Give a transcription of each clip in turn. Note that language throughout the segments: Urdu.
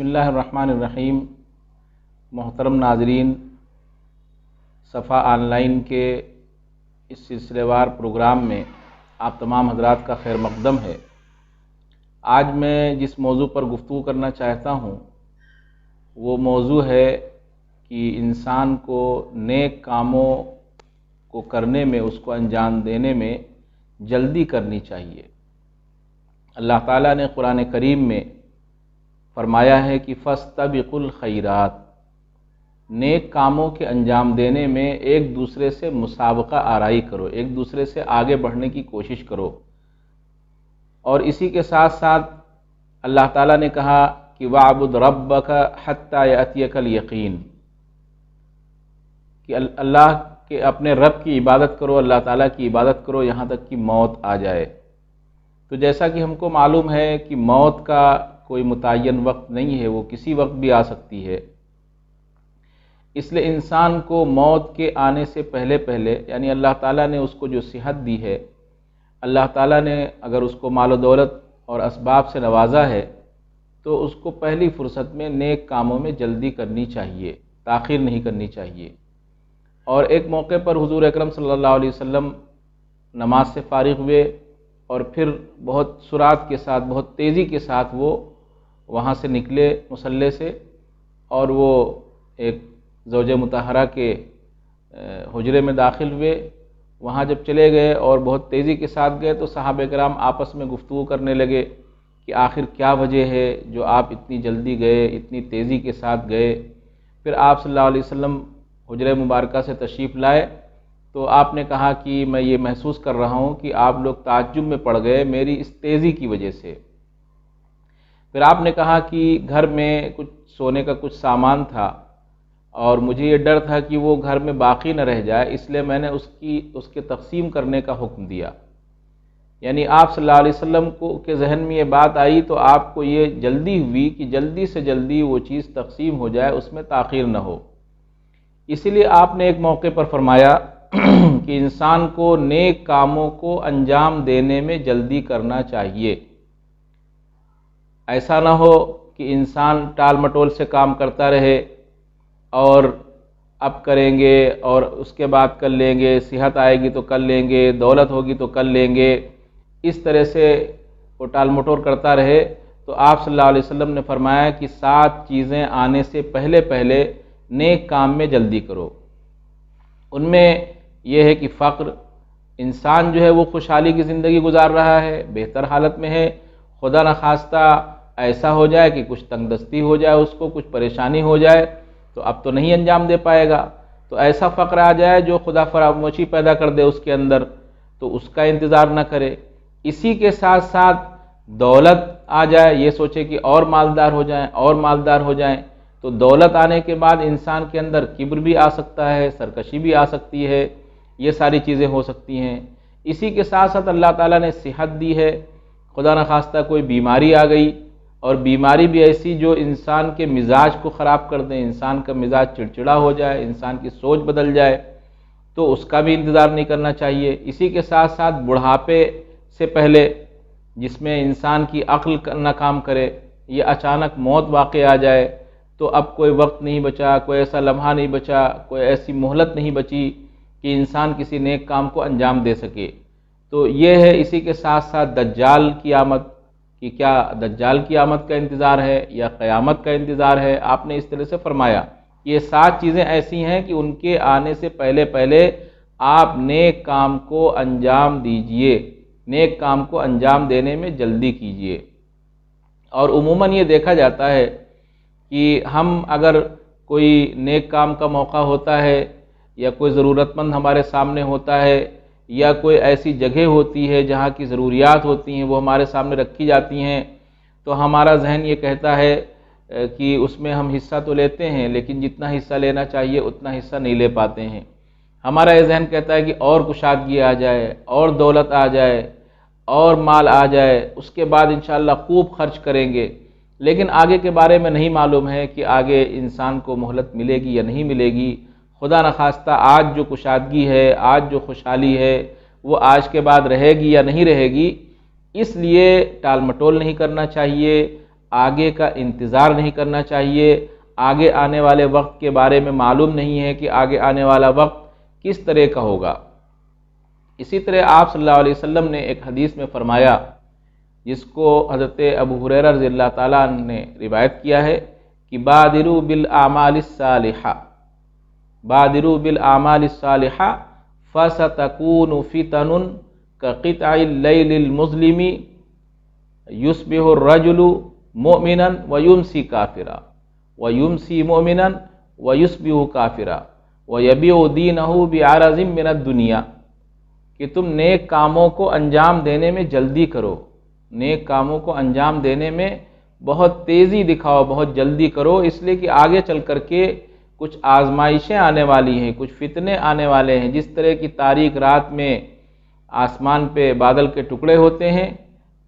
اللہ الرحمن الرحیم۔ محترم ناظرین، صفا آن لائن کے اس سلسلے وار پروگرام میں آپ تمام حضرات کا خیر مقدم ہے۔ آج میں جس موضوع پر گفتگو کرنا چاہتا ہوں وہ موضوع ہے کہ انسان کو نیک کاموں کو کرنے میں، اس کو انجام دینے میں جلدی کرنی چاہیے۔ اللہ تعالیٰ نے قرآن کریم میں فرمایا ہے کہ فاستبقوا الخیرات، نیک کاموں کے انجام دینے میں ایک دوسرے سے مسابقہ آرائی کرو، ایک دوسرے سے آگے بڑھنے کی کوشش کرو۔ اور اسی کے ساتھ ساتھ اللہ تعالیٰ نے کہا کہ وَاعْبُدْ رَبَّكَ حَتَّى يَأْتِيَكَ الْيَقِينُ، کہ اللہ کے اپنے رب کی عبادت کرو، اللہ تعالیٰ کی عبادت کرو یہاں تک کہ موت آ جائے۔ تو جیسا کہ ہم کو معلوم ہے کہ موت کا کوئی متعین وقت نہیں ہے، وہ کسی وقت بھی آ سکتی ہے، اس لیے انسان کو موت کے آنے سے پہلے یعنی اللہ تعالیٰ نے اس کو جو صحت دی ہے، اللہ تعالیٰ نے اگر اس کو مال و دولت اور اسباب سے نوازا ہے تو اس کو پہلی فرصت میں نیک کاموں میں جلدی کرنی چاہیے، تاخیر نہیں کرنی چاہیے۔ اور ایک موقع پر حضور اکرم صلی اللہ علیہ وسلم نماز سے فارغ ہوئے اور پھر بہت سرعت کے ساتھ، بہت تیزی کے ساتھ وہ وہاں سے نکلے مصلی سے، اور وہ ایک زوجہ مطہرہ کے حجرے میں داخل ہوئے۔ وہاں جب چلے گئے اور بہت تیزی کے ساتھ گئے تو صحابہ کرام آپس میں گفتگو کرنے لگے کہ آخر کیا وجہ ہے جو آپ اتنی جلدی گئے، اتنی تیزی کے ساتھ گئے۔ پھر آپ صلی اللہ علیہ وسلم حجرہ مبارکہ سے تشریف لائے تو آپ نے کہا کہ میں یہ محسوس کر رہا ہوں کہ آپ لوگ تعجب میں پڑ گئے میری اس تیزی کی وجہ سے۔ پھر آپ نے کہا کہ گھر میں کچھ سونے کا کچھ سامان تھا اور مجھے یہ ڈر تھا کہ وہ گھر میں باقی نہ رہ جائے، اس لیے میں نے اس کے تقسیم کرنے کا حکم دیا۔ یعنی آپ صلی اللہ علیہ وسلم کے ذہن میں یہ بات آئی تو آپ کو یہ جلدی ہوئی کہ جلدی سے جلدی وہ چیز تقسیم ہو جائے، اس میں تاخیر نہ ہو۔ اسی لیے آپ نے ایک موقع پر فرمایا کہ انسان کو نیک کاموں کو انجام دینے میں جلدی کرنا چاہیے۔ ایسا نہ ہو کہ انسان ٹال مٹول سے کام کرتا رہے اور اب کریں گے اور اس کے بعد کر لیں گے، صحت آئے گی تو کر لیں گے، دولت ہوگی تو کر لیں گے، اس طرح سے وہ ٹال مٹول کرتا رہے۔ تو آپ صلی اللہ علیہ وسلم نے فرمایا کہ 7 چیزیں آنے سے پہلے نیک کام میں جلدی کرو۔ ان میں یہ ہے کہ فقر، انسان جو ہے وہ خوشحالی کی زندگی گزار رہا ہے، بہتر حالت میں ہے، خدا نخواستہ ایسا ہو جائے کہ کچھ تنگ دستی ہو جائے، اس کو کچھ پریشانی ہو جائے تو اب تو نہیں انجام دے پائے گا۔ تو ایسا فقر آ جائے جو خدا فراموشی پیدا کر دے اس کے اندر، تو اس کا انتظار نہ کرے۔ اسی کے ساتھ ساتھ دولت آ جائے، یہ سوچے کہ اور مالدار ہو جائیں اور مالدار ہو جائیں، تو دولت آنے کے بعد انسان کے اندر کبر بھی آ سکتا ہے، سرکشی بھی آ سکتی ہے، یہ ساری چیزیں ہو سکتی ہیں۔ اسی کے ساتھ ساتھ اللہ تعالیٰ نے صحت دی ہے، خدا نخواستہ کوئی بیماری آ گئی، اور بیماری بھی ایسی جو انسان کے مزاج کو خراب کر دیں، انسان کا مزاج چڑچڑا ہو جائے، انسان کی سوچ بدل جائے، تو اس کا بھی انتظار نہیں کرنا چاہیے۔ اسی کے ساتھ ساتھ بڑھاپے سے پہلے جس میں انسان کی عقل نہ کام کرے، یہ اچانک موت واقع آ جائے تو اب کوئی وقت نہیں بچا، کوئی ایسا لمحہ نہیں بچا، کوئی ایسی مہلت نہیں بچی کہ انسان کسی نیک کام کو انجام دے سکے۔ تو یہ ہے۔ اسی کے ساتھ ساتھ دجال کی آمد، کہ کیا دجال کی آمد کا انتظار ہے یا قیامت کا انتظار ہے، آپ نے اس طرح سے فرمایا۔ یہ 7 چیزیں ایسی ہیں کہ ان کے آنے سے پہلے آپ نیک کام کو انجام دیجئے، نیک کام کو انجام دینے میں جلدی کیجئے۔ اور عموماً یہ دیکھا جاتا ہے کہ ہم اگر کوئی نیک کام کا موقع ہوتا ہے یا کوئی ضرورت مند ہمارے سامنے ہوتا ہے یا کوئی ایسی جگہ ہوتی ہے جہاں کی ضروریات ہوتی ہیں وہ ہمارے سامنے رکھی جاتی ہیں، تو ہمارا ذہن یہ کہتا ہے کہ اس میں ہم حصہ تو لیتے ہیں لیکن جتنا حصہ لینا چاہیے اتنا حصہ نہیں لے پاتے ہیں۔ ہمارا یہ ذہن کہتا ہے کہ اور کشادگی آ جائے، اور دولت آ جائے، اور مال آ جائے، اس کے بعد انشاءاللہ خوب خرچ کریں گے، لیکن آگے کے بارے میں نہیں معلوم ہے کہ آگے انسان کو مہلت ملے گی یا نہیں ملے گی۔ خدا نخواستہ آج جو کشادگی ہے، آج جو خوشحالی ہے، وہ آج کے بعد رہے گی یا نہیں رہے گی، اس لیے ٹال مٹول نہیں کرنا چاہیے آگے کا انتظار نہیں کرنا چاہیے، آگے آنے والے وقت کے بارے میں معلوم نہیں ہے کہ آگے آنے والا وقت کس طرح کا ہوگا۔ اسی طرح آپ صلی اللہ علیہ وسلم نے ایک حدیث میں فرمایا، جس کو حضرت ابو ہریرہ رضی اللہ تعالیٰ عنہ نے روایت کیا ہے کہ بادروا بالاعمال الصالحہ، بادروا بالاعمال الصالحہ فستکون فتن کقطع اللیل المظلم یصبح الرجل مؤمنا ویمسی کافرا ویمسی مؤمنا ویصبح کافرا ویبیع دینہ بعرض من الدنیا، کہ تم نیک کاموں کو انجام دینے میں جلدی کرو، نیک کاموں کو انجام دینے میں بہت تیزی دکھاؤ، بہت جلدی کرو، اس لیے کہ آگے چل کر کے کچھ آزمائشیں آنے والی ہیں، کچھ فتنے آنے والے ہیں۔ جس طرح کی تاریک رات میں آسمان پہ بادل کے ٹکڑے ہوتے ہیں،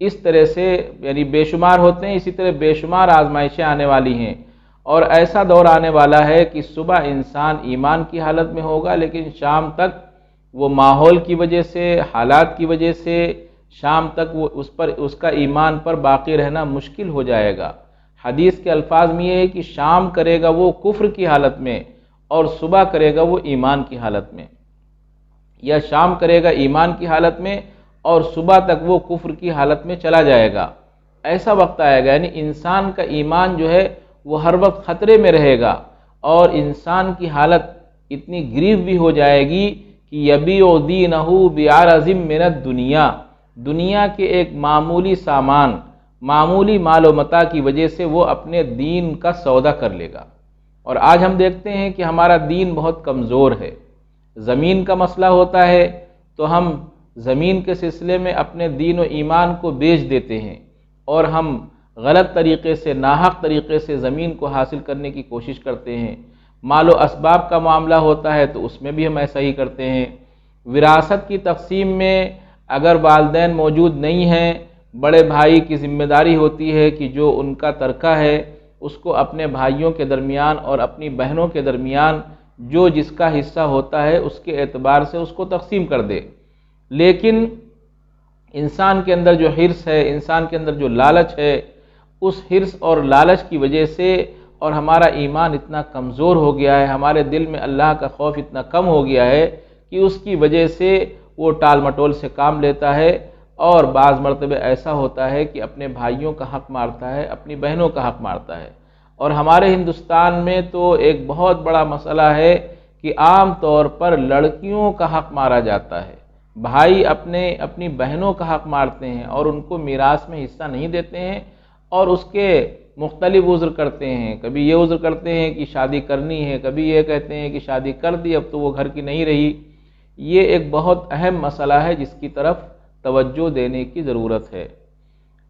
اس طرح سے یعنی بے شمار ہوتے ہیں، اسی طرح بے شمار آزمائشیں آنے والی ہیں، اور ایسا دور آنے والا ہے کہ صبح انسان ایمان کی حالت میں ہوگا، لیکن شام تک وہ ماحول کی وجہ سے، حالات کی وجہ سے شام تک وہ اس کا ایمان پر باقی رہنا مشکل ہو جائے گا۔ حدیث کے الفاظ میں یہ ہے کہ شام کرے گا وہ کفر کی حالت میں، اور صبح کرے گا وہ ایمان کی حالت میں، یا شام کرے گا ایمان کی حالت میں اور صبح تک وہ کفر کی حالت میں چلا جائے گا۔ ایسا وقت آئے گا، یعنی انسان کا ایمان جو ہے وہ ہر وقت خطرے میں رہے گا، اور انسان کی حالت اتنی گریو بھی ہو جائے گی کہ یبیع دینہ بعرض من الدنیا، دنیا کے ایک معمولی سامان، معمولی مال و متاع کی وجہ سے وہ اپنے دین کا سودا کر لے گا۔ اور آج ہم دیکھتے ہیں کہ ہمارا دین بہت کمزور ہے۔ زمین کا مسئلہ ہوتا ہے تو ہم زمین کے سلسلے میں اپنے دین و ایمان کو بیچ دیتے ہیں، اور ہم غلط طریقے سے، ناحق طریقے سے زمین کو حاصل کرنے کی کوشش کرتے ہیں۔ مال و اسباب کا معاملہ ہوتا ہے تو اس میں بھی ہم ایسا ہی کرتے ہیں۔ وراثت کی تقسیم میں اگر والدین موجود نہیں ہیں، بڑے بھائی کی ذمہ داری ہوتی ہے کہ جو ان کا ترکہ ہے اس کو اپنے بھائیوں کے درمیان اور اپنی بہنوں کے درمیان جو جس کا حصہ ہوتا ہے اس کے اعتبار سے اس کو تقسیم کر دے۔ لیکن انسان کے اندر جو حرص ہے، انسان کے اندر جو لالچ ہے، اس حرص اور لالچ کی وجہ سے، اور ہمارا ایمان اتنا کمزور ہو گیا ہے، ہمارے دل میں اللہ کا خوف اتنا کم ہو گیا ہے کہ اس کی وجہ سے وہ ٹال مٹول سے کام لیتا ہے، اور بعض مرتبہ ایسا ہوتا ہے کہ اپنے بھائیوں کا حق مارتا ہے، اپنی بہنوں کا حق مارتا ہے۔ اور ہمارے ہندوستان میں تو ایک بہت بڑا مسئلہ ہے کہ عام طور پر لڑکیوں کا حق مارا جاتا ہے، بھائی اپنی بہنوں کا حق مارتے ہیں اور ان کو میراث میں حصہ نہیں دیتے ہیں، اور اس کے مختلف عذر کرتے ہیں۔ کبھی یہ عذر کرتے ہیں کہ شادی کرنی ہے، کبھی یہ کہتے ہیں کہ شادی کر دی اب تو وہ گھر کی نہیں رہی۔ یہ ایک بہت اہم مسئلہ ہے جس کی طرف توجہ دینے کی ضرورت ہے۔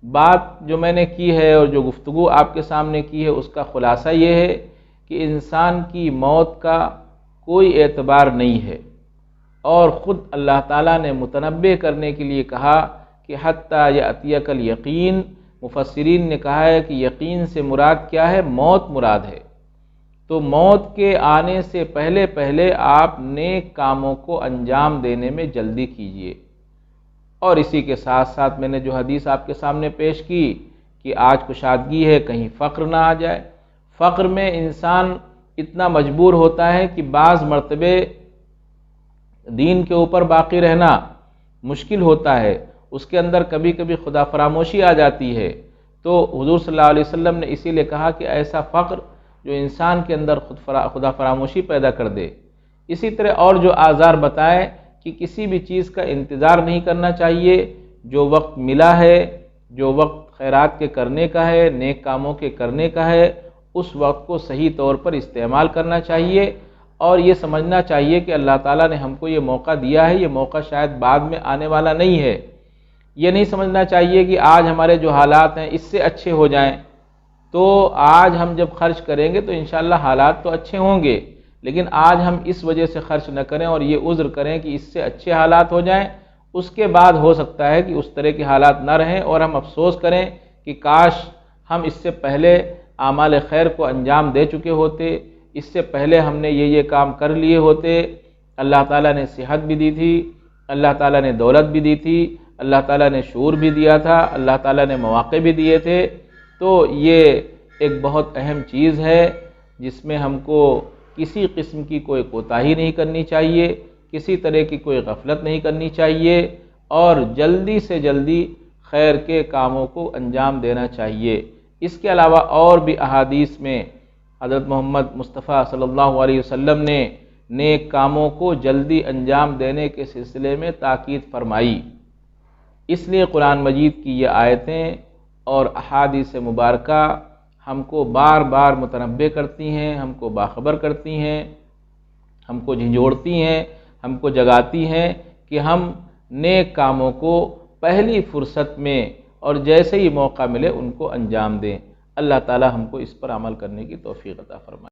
بات جو میں نے کی ہے اور جو گفتگو آپ کے سامنے کی ہے اس کا خلاصہ یہ ہے کہ انسان کی موت کا کوئی اعتبار نہیں ہے، اور خود اللہ تعالیٰ نے متنبہ کرنے کے لیے کہا کہ حتیٰ یأتیک الیقین، مفسرین نے کہا ہے کہ یقین سے مراد کیا ہے؟ موت مراد ہے۔ تو موت کے آنے سے پہلے پہلے آپ نیک کاموں کو انجام دینے میں جلدی کیجیے۔ اور اسی کے ساتھ ساتھ میں نے جو حدیث آپ کے سامنے پیش کی کہ آج کشادگی ہے، کہیں فقر نہ آ جائے۔ فقر میں انسان اتنا مجبور ہوتا ہے کہ بعض مرتبے دین کے اوپر باقی رہنا مشکل ہوتا ہے، اس کے اندر کبھی کبھی خدا فراموشی آ جاتی ہے۔ تو حضور صلی اللہ علیہ وسلم نے اسی لیے کہا کہ ایسا فقر جو انسان کے اندر خدا فراموشی پیدا کر دے۔ اسی طرح اور جو آزار بتائے کہ کسی بھی چیز کا انتظار نہیں کرنا چاہیے، جو وقت ملا ہے، جو وقت خیرات کے کرنے کا ہے، نیک کاموں کے کرنے کا ہے، اس وقت کو صحیح طور پر استعمال کرنا چاہیے، اور یہ سمجھنا چاہیے کہ اللہ تعالیٰ نے ہم کو یہ موقع دیا ہے، یہ موقع شاید بعد میں آنے والا نہیں ہے۔ یہ نہیں سمجھنا چاہیے کہ آج ہمارے جو حالات ہیں اس سے اچھے ہو جائیں، تو آج ہم جب خرچ کریں گے تو انشاءاللہ حالات تو اچھے ہوں گے، لیکن آج ہم اس وجہ سے خرچ نہ کریں اور یہ عذر کریں کہ اس سے اچھے حالات ہو جائیں، اس کے بعد ہو سکتا ہے کہ اس طرح کے حالات نہ رہیں اور ہم افسوس کریں کہ کاش ہم اس سے پہلے اعمال خیر کو انجام دے چکے ہوتے، اس سے پہلے ہم نے یہ کام کر لیے ہوتے۔ اللہ تعالیٰ نے صحت بھی دی تھی، اللہ تعالیٰ نے دولت بھی دی تھی، اللہ تعالیٰ نے شعور بھی دیا تھا، اللہ تعالیٰ نے مواقع بھی دیے تھے، تو یہ ایک بہت اہم چیز ہے جس میں ہم کو کسی قسم کی کوئی کوتاہی نہیں کرنی چاہیے، کسی طرح کی کوئی غفلت نہیں کرنی چاہیے، اور جلدی سے جلدی خیر کے کاموں کو انجام دینا چاہیے۔ اس کے علاوہ اور بھی احادیث میں حضرت محمد مصطفیٰ صلی اللہ علیہ وسلم نے نیک کاموں کو جلدی انجام دینے کے سلسلے میں تاکید فرمائی۔ اس لیے قرآن مجید کی یہ آیتیں اور احادیث مبارکہ ہم کو بار بار متنبہ کرتی ہیں، ہم کو باخبر کرتی ہیں، ہم کو جھنجھوڑتی ہیں، ہم کو جگاتی ہیں کہ ہم نیک کاموں کو پہلی فرصت میں اور جیسے ہی موقع ملے ان کو انجام دیں۔ اللہ تعالی ہم کو اس پر عمل کرنے کی توفیق عطا فرمائے۔